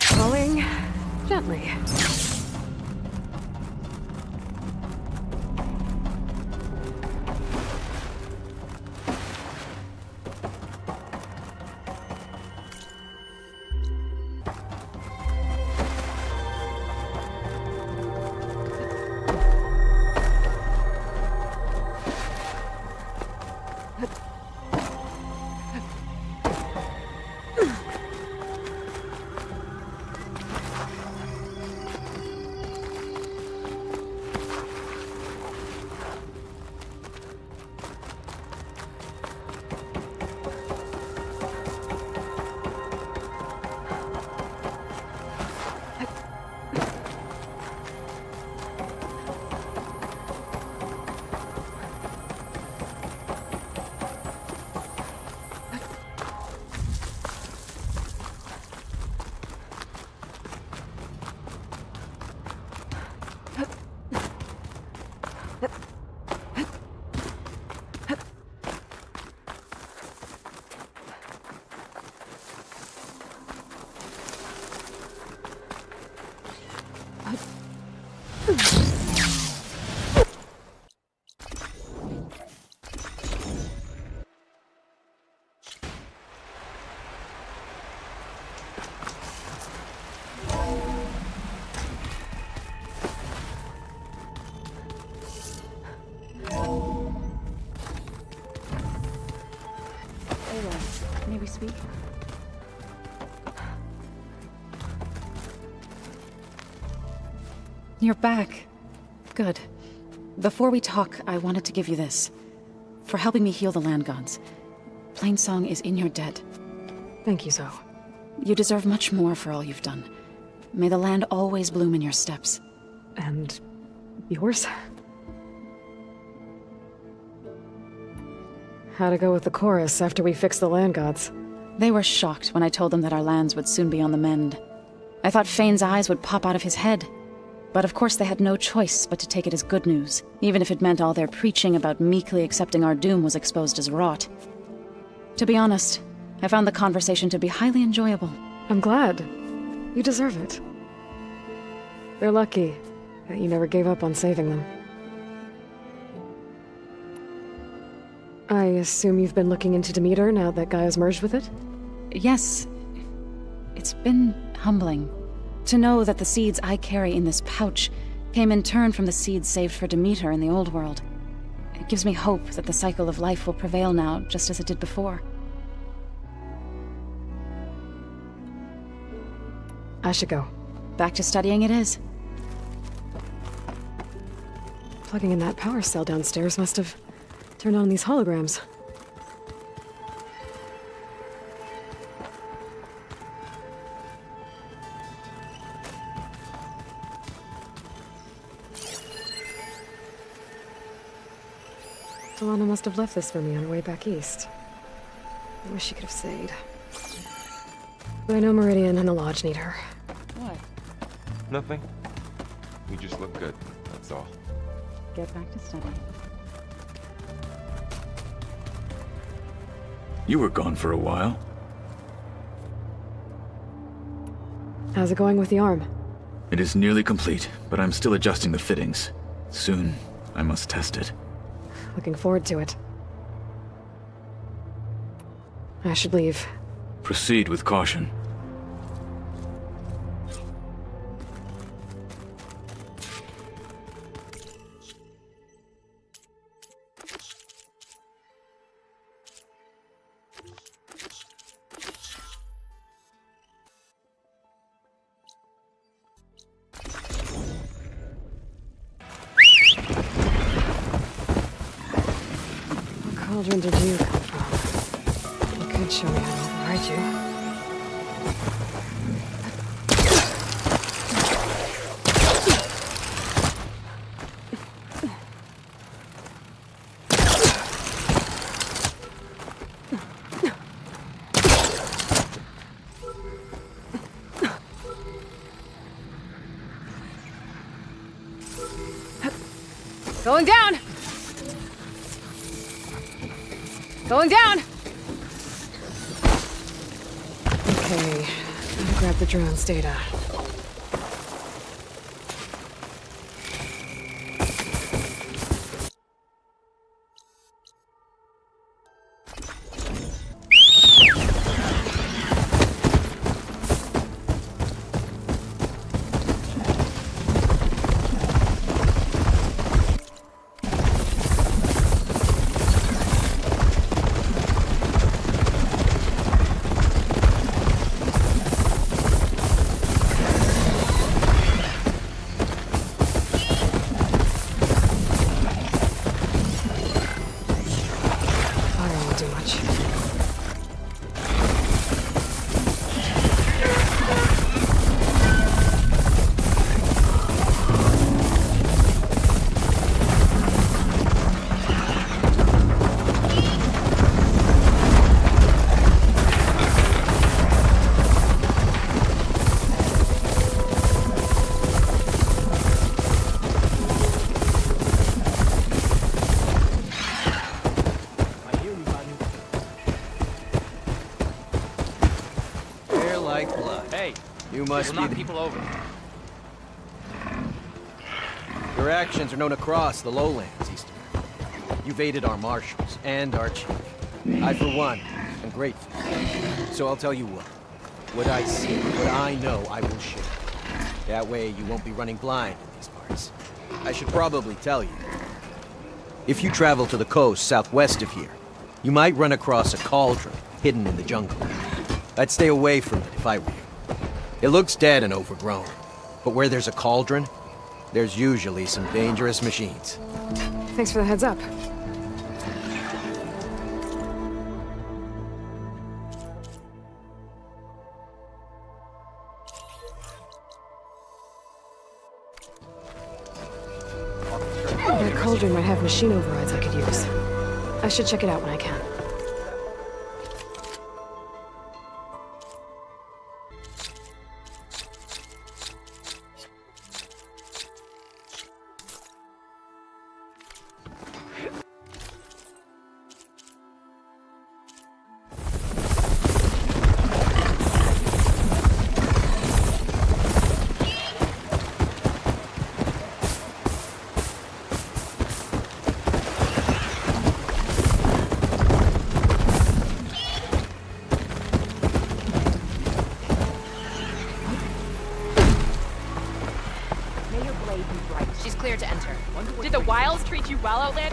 Falling gently. May we speak? You're back. Good. Before we talk, I wanted to give you this. For helping me heal the land gods. Plainsong is in your debt. Thank you, Zoe. You deserve much more for all you've done. May the land always bloom in your steps. And yours? How'd it go with the chorus after we fixed the land gods? They were shocked when I told them that our lands would soon be on the mend. I thought Fane's eyes would pop out of his head. But of course they had no choice but to take it as good news, even if it meant all their preaching about meekly accepting our doom was exposed as rot. To be honest, I found the conversation to be highly enjoyable. I'm glad. You deserve it. They're lucky that you never gave up on saving them. I assume you've been looking into Demeter now that Gaia's merged with it? Yes. It's been humbling. To know that the seeds I carry in this pouch came in turn from the seeds saved for Demeter in the old world. It gives me hope that the cycle of life will prevail now, just as it did before. I should go. Back to studying it is. Plugging in that power cell downstairs must have turned on these holograms. Delana must have left this for me on her way back east. I wish she could have stayed. But I know Meridian and the Lodge need her. What? Nothing. We just look good, that's all. Get back to studying. You were gone for a while. How's it going with the arm? It is nearly complete, but I'm still adjusting the fittings. Soon, I must test it. Looking forward to it. I should leave. Proceed with caution. Cauldron did you come from? You could show me how to override you. Going down! Going down! Okay, gotta grab the drone's data. You must be the people over. Your actions are known across the lowlands, Eastern. You've aided our marshals and our chief. I, for one, am grateful. So I'll tell you what. What I see, what I know, I will share. That way you won't be running blind in these parts. I should probably tell you. If you travel to the coast southwest of here, you might run across a cauldron hidden in the jungle. I'd stay away from it if I were you. It looks dead and overgrown, but where there's a cauldron, there's usually some dangerous machines. Thanks for the heads up. That cauldron might have machine overrides I could use. I should check it out when I can.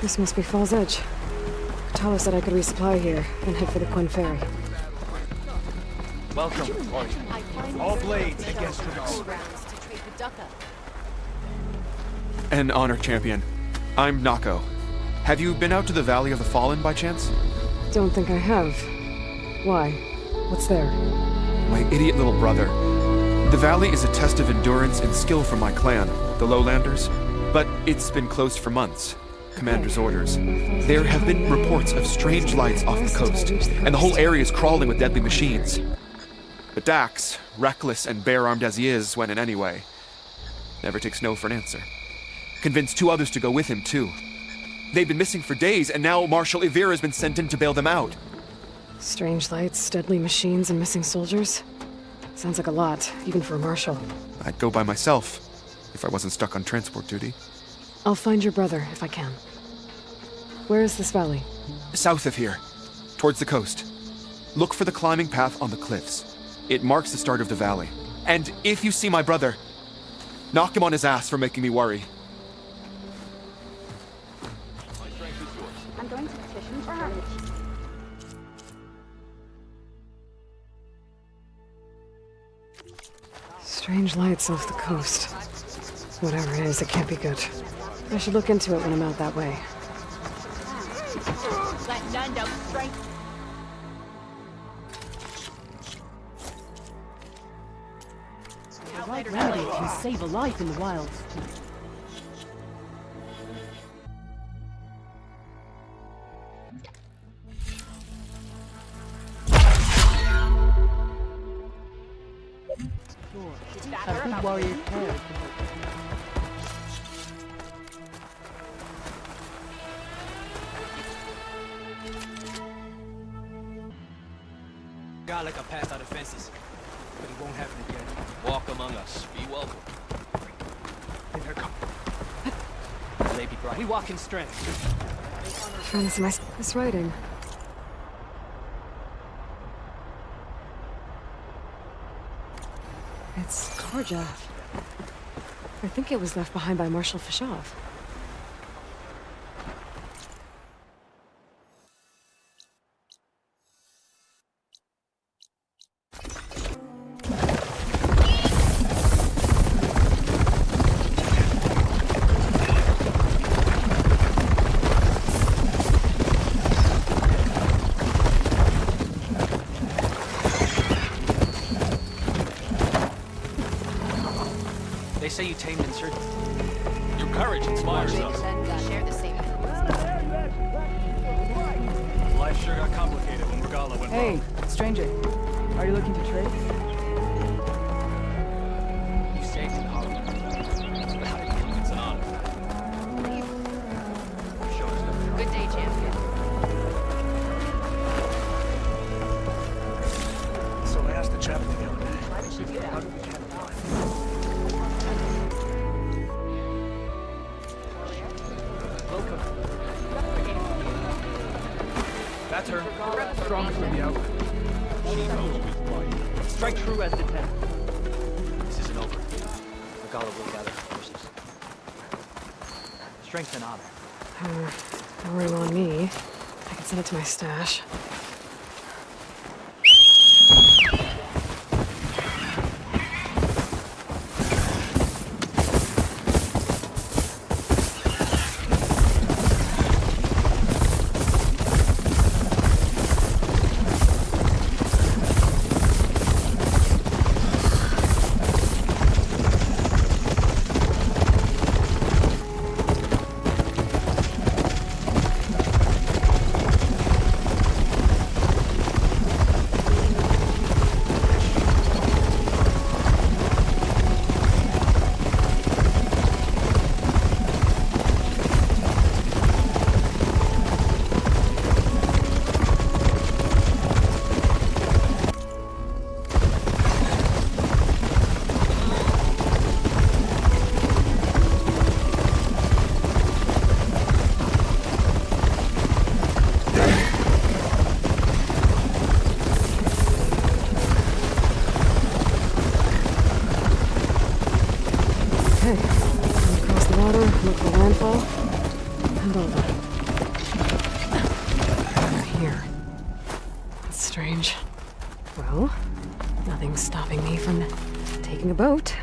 This must be Fall's Edge. Tala said I could resupply here and head for the Quinn Ferry. Welcome. All blades against drugs. An honor, champion. I'm Nako. Have you been out to the Valley of the Fallen by chance? Don't think I have. Why? What's there? My idiot little brother. The valley is a test of endurance and skill for my clan, the Lowlanders. But it's been closed for months. Commander's orders. There have been reports of strange lights off the coast, and the whole area is crawling with deadly machines. But Dax, reckless and bare-armed as he is when in any way, never takes no for an answer. Convinced 2 others to go with him, too. They've been missing for days, and now Marshal Ivira has been sent in to bail them out. Strange lights, deadly machines, and missing soldiers? Sounds like a lot, even for a marshal. I'd go by myself, if I wasn't stuck on transport duty. I'll find your brother, if I can. Where is this valley? South of here, towards the coast. Look for the climbing path on the cliffs. It marks the start of the valley. And if you see my brother, knock him on his ass for making me worry. I'm going to petition for her. Strange lights off the coast. Whatever it is, it can't be good. I should look into it when I'm out that way. Let none know strength. The right remedy can save a life in the wilds. A good warrior's tale. Guy like I passed out of fences, but it won't happen again. Walk among us. Be welcome. And they're coming. Lady Bright. We walk in strength. Trying to see this writing. It's Karja. I think it was left behind by Marshal Fashov. They say you tamed insurgents. Your courage inspires us. Share the same. Life sure got complicated when Regala went Hey, wrong. stranger. Are you looking to trade? You saved an honor. But how did you think it's an honor? Show us no. Good day, champion. So I asked the chaplain the other day. How did we get it done? That's her. Strong for the outfit. Strike true as the 10. This isn't over. Regala will gather her forces. Strength and honor. No room on me. I can send it to my stash. look for landfall and all that. Here. That's strange. Well, nothing's stopping me from taking a boat.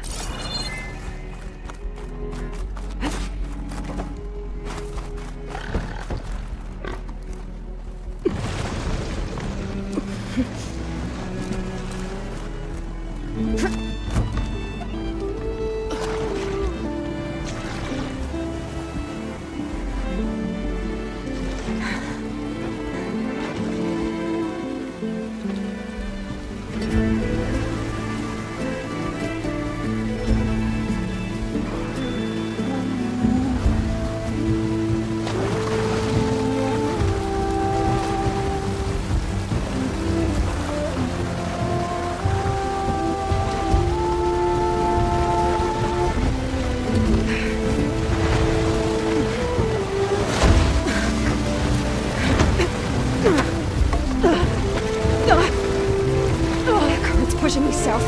Pushing me south.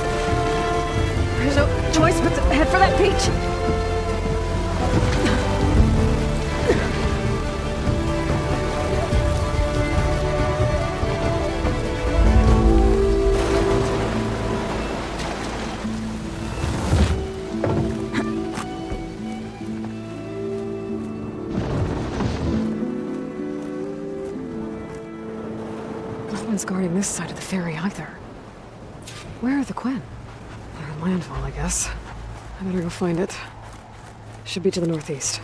There's no choice but to head for that beach. No one's guarding this side of the ferry either. Where are the Quen? They're in landfall, I guess. I better go find it. Should be to the northeast.